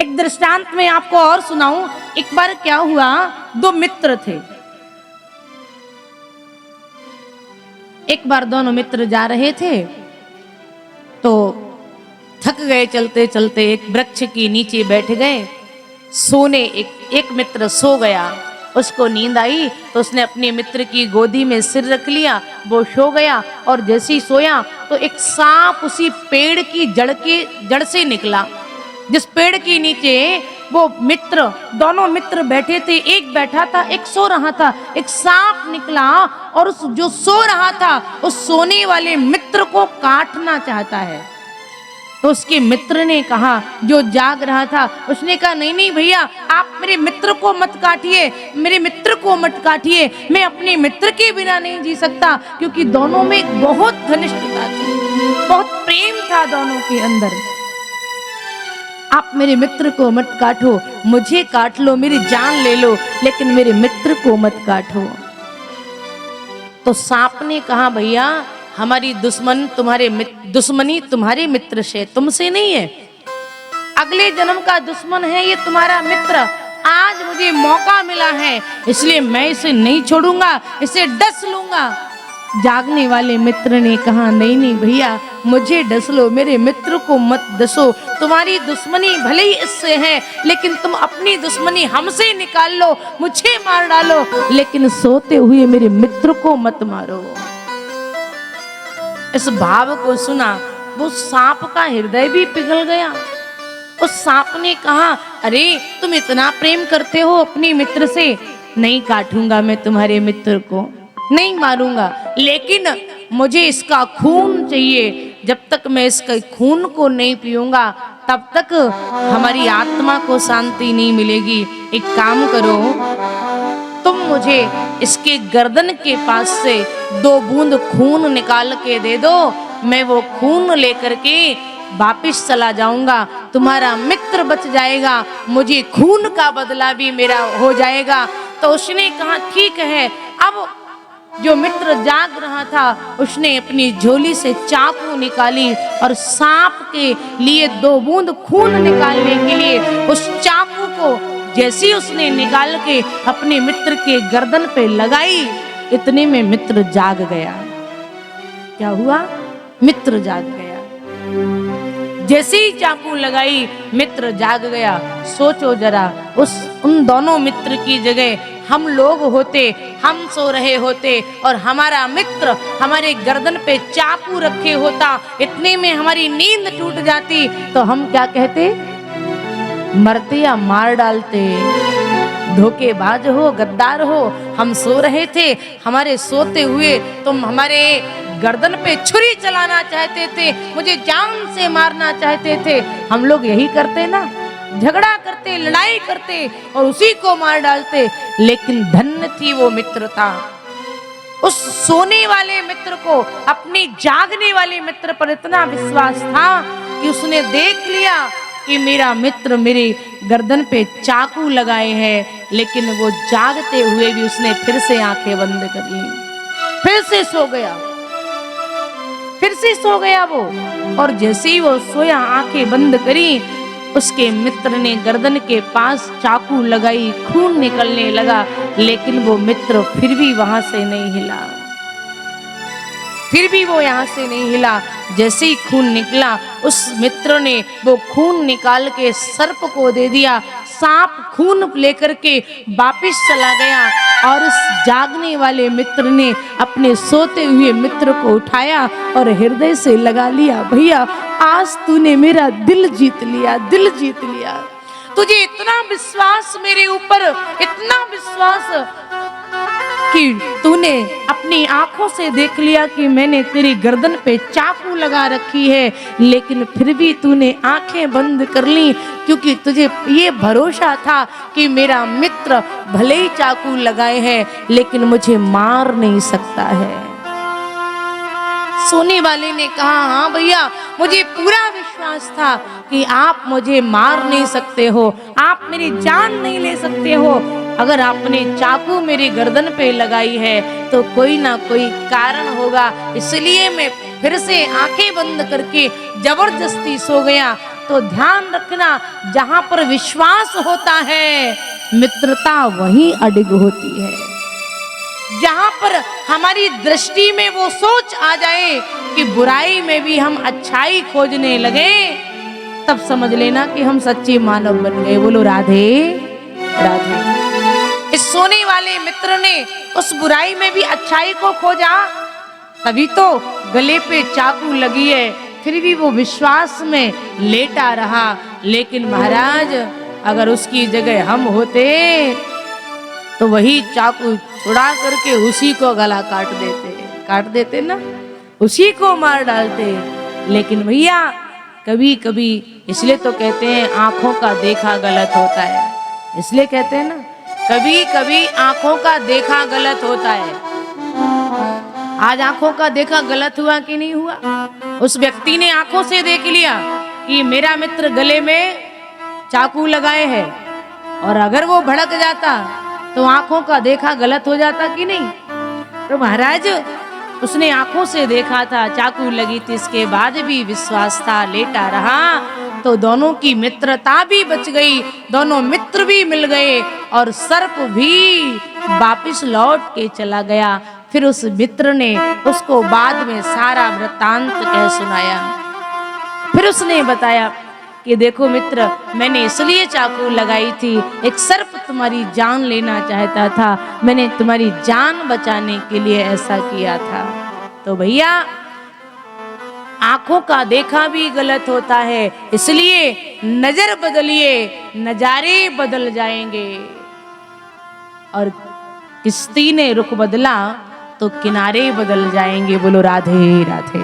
एक दृष्टांत में आपको और सुनाऊं। एक बार क्या हुआ, दो मित्र थे। एक बार दोनों मित्र जा रहे थे तो थक गए, चलते चलते एक वृक्ष के नीचे बैठ गए सोने। एक मित्र सो गया, उसको नींद आई तो उसने अपने मित्र की गोदी में सिर रख लिया, वो सो गया। और जैसे ही सोया तो एक सांप उसी पेड़ की जड़ से निकला। जिस पेड़ के नीचे वो मित्र, दोनों मित्र बैठे थे, एक बैठा था एक सो रहा था, एक सांप निकला और उस जो सो रहा था उस सोने वाले मित्र को काटना चाहता है। तो उसके मित्र ने कहा, जो जाग रहा था, उसने कहा नहीं नहीं भैया, आप मेरे मित्र को मत काटिए, मेरे मित्र को मत काटिए, मैं अपने मित्र के बिना नहीं जी सकता। क्योंकि दोनों में बहुत घनिष्ठता थी, बहुत प्रेम था दोनों के अंदर। आप मेरे मित्र को मत काटो, मुझे काट लो, मेरी जान ले लो, लेकिन मेरे मित्र को मत काटो। तो सांप ने कहा, भैया हमारी दुश्मनी तुम्हारे मित्र से, तुमसे नहीं है। अगले जन्म का दुश्मन है ये तुम्हारा मित्र। आज मुझे मौका मिला है इसलिए मैं इसे नहीं छोड़ूंगा, इसे डस लूंगा। जागने वाले मित्र ने कहा, नहीं नहीं भैया, मुझे डस लो, मेरे मित्र को मत डसो। तुम्हारी दुश्मनी भले ही इससे है, लेकिन तुम अपनी दुश्मनी हमसे निकाल लो, मुझे मार डालो, लेकिन सोते हुए मेरे मित्र को मत मारो। इस भाव को सुना वो सांप का हृदय भी पिघल गया। उस सांप ने कहा, अरे तुम इतना प्रेम करते हो अपने मित्र से, नहीं काटूंगा मैं तुम्हारे मित्र को, नहीं मारूंगा, लेकिन मुझे इसका खून चाहिए। जब तक मैं इसके खून को नहीं पीऊंगा तब तक हमारी आत्मा को शांति नहीं मिलेगी। एक काम करो, तुम मुझे इसके गर्दन के पास से 2 बूंद खून निकाल के दे दो, मैं वो खून लेकर के वापिस चला जाऊंगा, तुम्हारा मित्र बच जाएगा, मुझे खून का बदला भी मेरा हो जाएगा। तो उसने कहा, ठीक है। अब जो मित्र जाग रहा था उसने अपनी झोली से चाकू निकाली और सांप के लिए 2 बूंद खून निकालने के लिए उस चाकू को जैसे उसने निकाल के अपने मित्र के गर्दन पे लगाई, इतने में मित्र जाग गया। क्या हुआ? मित्र जाग गया। जैसे ही चाकू लगाई मित्र जाग गया। सोचो जरा, उन दोनों मित्र की जगह हम लोग होते, हम सो रहे होते और हमारा मित्र हमारे गर्दन पे चाकू रखे होता, इतने में हमारी नींद टूट जाती, तो हम क्या कहते? मरते या मार डालते। धोखेबाज हो, गद्दार हो, हम सो रहे थे, हमारे सोते हुए तुम हमारे गर्दन पे छुरी चलाना चाहते थे, मुझे जान से मारना चाहते थे। हम लोग यही करते ना, झगड़ा करते, लड़ाई करते और उसी को मार डालते। लेकिन धन्य थी वो मित्रता। उस सोने वाले मित्र को अपने जागने वाले मित्र पर इतना विश्वास था कि उसने देख लिया कि मेरा मित्र मेरे गर्दन पे चाकू लगाए है, लेकिन वो जागते हुए भी उसने फिर से आंखें बंद कर ली, फिर से सो गया, फिर से सो गया वो। और जैसे ही वो सोया, आंखें बंद करी, उसके मित्र ने गर्दन के पास चाकू लगाई, खून निकलने लगा, लेकिन वो मित्र फिर भी वहां से नहीं हिला, फिर भी वो यहाँ से नहीं हिला। जैसे ही खून निकला, उस मित्र ने वो खून निकाल के सर्प को दे दिया। सांप खून लेकर के वापिस चला गया और उस जागने वाले मित्र ने अपने सोते हुए मित्र को उठाया और हृदय से लगा लिया, भैया आज तूने मेरा दिल जीत लिया, दिल जीत लिया। तुझे इतना विश्वास मेरे ऊपर, इतना विश्वास कि तूने अपनी आंखों से देख लिया कि मैंने तेरी गर्दन पे चाकू लगा रखी है, लेकिन फिर भी तूने आंखें बंद कर ली, क्योंकि तुझे ये भरोसा था कि मेरा मित्र भले ही चाकू लगाए हैं लेकिन मुझे मार नहीं सकता है। सोने वाले ने कहा, हाँ भैया, मुझे पूरा विश्वास था कि आप मुझे मार नहीं सकते हो, आप मेरी जान नहीं ले सकते हो। अगर आपने चाकू मेरी गर्दन पे लगाई है तो कोई ना कोई कारण होगा, इसलिए मैं फिर से आंखें बंद करके जबरदस्ती सो गया। तो ध्यान रखना, जहां पर विश्वास होता है मित्रता वहीं अडिग होती है। जहां पर हमारी दृष्टि में वो सोच आ जाए कि बुराई में भी हम अच्छाई खोजने लगे, तब समझ लेना कि हम सच्चे मानव बन गए। बोलो राधे राधे। इस सोने वाले मित्र ने उस बुराई में भी अच्छाई को खोजा, तभी तो गले पे चाकू लगी है, फिर भी वो विश्वास में लेटा रहा। लेकिन महाराज, अगर उसकी जगह हम होते तो वही चाकू छुड़ा करके उसी को गला काट देते ना, उसी को मार डालते। लेकिन भैया कभी कभी, इसलिए तो कहते हैं आंखों का देखा गलत होता है, इसलिए कहते हैं ना कभी कभी आंखों का देखा गलत होता है। आज आंखों का देखा गलत हुआ कि नहीं हुआ? उस व्यक्ति ने आंखों से देख लिया कि मेरा मित्र गले में चाकू लगाए है, और अगर वो भड़क जाता तो आंखों का देखा गलत हो जाता कि नहीं? तो महाराज, उसने आंखों से देखा था, चाकू लगी थी, इसके बाद भी विश्वास था, लेटा रहा, तो दोनों की मित्रता भी बच गई, दोनों मित्र भी मिल गए, और सर्प भी वापिस लौट के चला गया। फिर उस मित्र ने उसको बाद में सारा वृत्तांत कह सुनाया। फिर उसने बताया कि देखो मित्र, मैंने इसलिए चाकू लगाई थी, एक सर्प तुम्हारी जान लेना चाहता था, मैंने तुम्हारी जान बचाने के लिए ऐसा किया था। तो भैया, आंखों का देखा भी गलत होता है, इसलिए नजर बदलिए, नजारे बदल जाएंगे। और किश्ती ने रुख बदला तो किनारे बदल जाएंगे। बोलो राधे राधे।